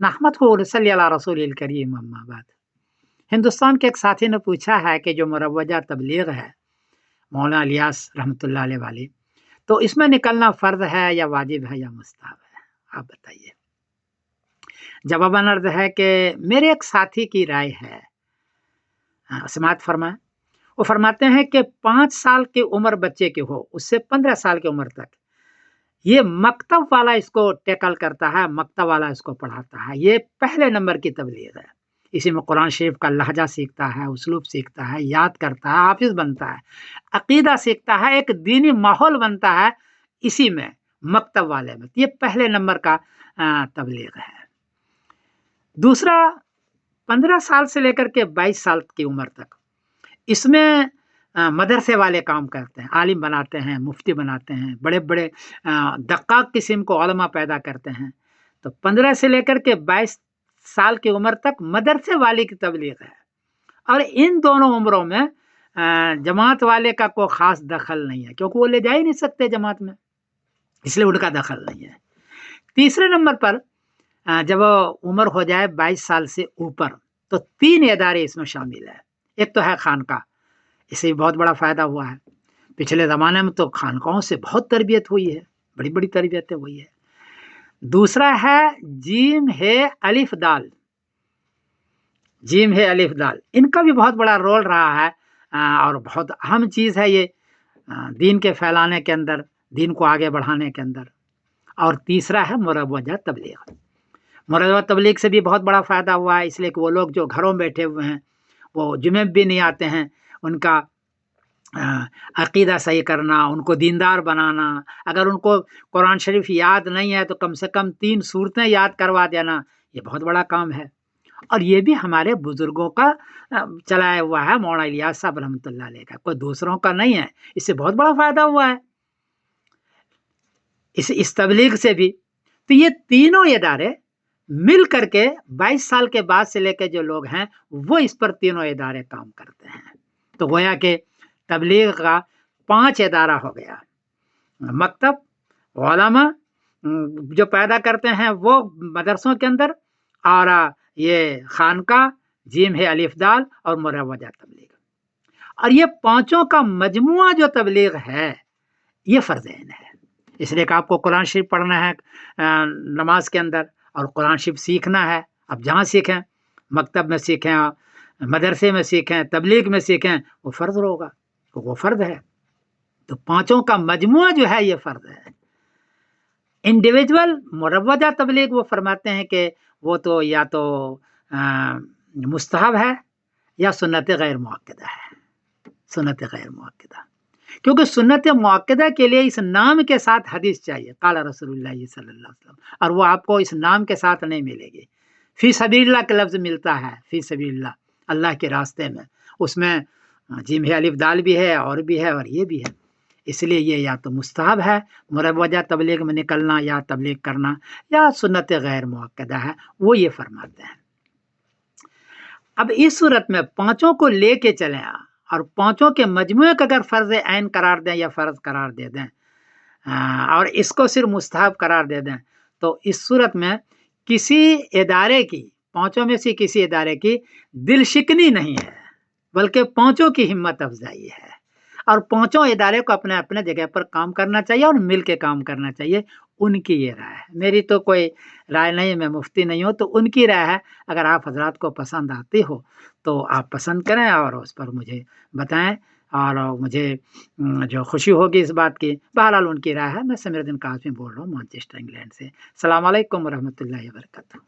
नहमदुहु व नसल्ली अला रसूलिल करीम अम्मा बाद। हिंदुस्तान के एक साथी ने पूछा है कि जो मुरव्वजा तबलीग है मौलाना इलियास रहमतुल्लाह अलैह वाली, तो इसमें निकलना फ़र्ज़ है या वाजिब है या मुस्तहब है? आप बताइए। जवाबन अर्ज़ है कि मेरे एक साथी की राय है, समाअत फरमाएँ। वो फरमाते हैं कि 5 साल की उम्र बच्चे की हो, उससे 15 साल की उम्र तक, ये मकतब वाला इसको टैकल करता है, मकतब वाला इसको पढ़ाता है। ये पहले नंबर की तबलीग है। इसी में कुरान शरीफ का लहजा सीखता है, उसलूब सीखता है, याद करता है, हाफ़िज़ बनता है, अक़ीदा सीखता है, एक दीनी माहौल बनता है इसी में, मकतब वाले में। ये पहले नंबर का तबलीग है। दूसरा 15 साल से लेकर के 22 साल की उम्र तक, इसमें मदरसे वाले काम करते हैं, आलिम बनाते हैं, मुफ्ती बनाते हैं, बड़े-बड़े दक्काक किस्म को उलमा पैदा करते हैं। तो 15 से लेकर के 22 साल की उम्र तक मदरसे वाले की तबलीग है। और इन दोनों उम्रों में जमात वाले का कोई ख़ास दखल नहीं है, क्योंकि वो ले जा ही नहीं सकते जमात में, इसलिए उनका दखल नहीं है। तीसरे नंबर पर जब उम्र हो जाए 22 साल से ऊपर, तो 3 इदारे इसमें शामिल है। एक तो है खानका, इससे भी बहुत बड़ा फ़ायदा हुआ है। पिछले ज़माने में तो खानकाओं से बहुत तरबियत हुई है, बड़ी-बड़ी तरबियतें हुई है। दूसरा है जीम है अलिफ दाल, जीम है अलिफ दाल, इनका भी बहुत बड़ा रोल रहा है और बहुत अहम चीज़ है ये दीन के फैलाने के अंदर, दीन को आगे बढ़ाने के अंदर। और तीसरा है मुरव्वजा तबलीग। मुरव्वजा तबलीग से भी बहुत बड़ा फ़ायदा हुआ है, इसलिए कि वो लोग जो घरों में बैठे हुए हैं, वो जुमे भी नहीं आते हैं, उनका अक़ीदा सही करना, उनको दीनदार बनाना, अगर उनको कुरान शरीफ याद नहीं है तो कम से कम 3 सूरतें याद करवा देना, ये बहुत बड़ा काम है। और ये भी हमारे बुज़ुर्गों का चलाया हुआ है, मौलाना इलियास साहब रहमतुल्लाह अलैह का, कोई दूसरों का नहीं है। इससे बहुत बड़ा फ़ायदा हुआ है इस तबलीग से भी। तो ये तीनों इदारे मिल करके 22 साल के बाद से लेकर जो लोग हैं, वो इस पर तीनों इदारे काम करते हैं। तो गोया कि तबलीग का 5 इदारा हो गया, मकतब, उलमा जो पैदा करते हैं वो मदरसों के अंदर, और ये खानका, जीम है अलिफ दाल और मुरव्वजा तबलीग। और ये पांचों का मजमुआ जो तबलीग है, ये फ़र्ज़ ऐन है। इसलिए कि आपको कुरान शरीफ पढ़ना है नमाज के अंदर, और कुरान शरीफ सीखना है। अब जहाँ सीखें, मकतब में सीखें, मदरसे में सीखें, तबलीग में सीखें, वो फ़र्ज़ होगा, वो फ़र्ज़ है। तो पांचों का मजमुआ जो है ये फ़र्ज़ है। इंडिविजुअल मुरव्वजा तबलीग वो फरमाते हैं कि वो तो या तो मुस्तहब है या सुन्नत गैर मुअक्कदा है, सुन्नत गैर मुअक्कदा। क्योंकि सुन्नत मुअक्कदा के लिए इस नाम के साथ हदीस चाहिए, क़ाला रसूलुल्लाह सल्लल्लाहु अलैहि वसल्लम, और वो आपको इस नाम के साथ नहीं मिलेगी। फ़ी सबीलिल्लाह का लफ्ज़ मिलता है, फ़ी सबीलिल्लाह, अल्लाह के रास्ते में, उसमें जीम है अलिफ दाल भी है, और भी है, और ये भी है। इसलिए ये या तो मुस्तहब है मुरव्वजा तबलीग में निकलना या तबलीग करना, या सुन्नत गैर मुअक्कदा है, वो ये फरमाते हैं। अब इस सूरत में पांचों को लेके चलें और पांचों के मजमुए को अगर फ़र्ज़ ऐन करार दें या फ़र्ज़ करार दे दें, और इसको सिर्फ मुस्तहब करार दे दें, तो इस सूरत में किसी इदारे की, पांचों में से किसी इदारे की दिल शिकनी नहीं है, बल्कि पांचों की हिम्मत अफजाई है। और पांचों इदारे को अपने अपने जगह पर काम करना चाहिए और मिल के काम करना चाहिए। उनकी ये राय है, मेरी तो कोई राय नहीं, मैं मुफ्ती नहीं हूँ, तो उनकी राय है। अगर आप हजरात को पसंद आती हो तो आप पसंद करें और उस पर मुझे बताएं, और मुझे जो खुशी होगी इस बात की। बहरहाल उनकी राय है। मैं समीरुद्दीन काज़मी बोल रहा हूँ मैनचेस्टर इंग्लैंड से। अस्सलाम वालेकुम रहमतुल्लाहि व बरकातहू।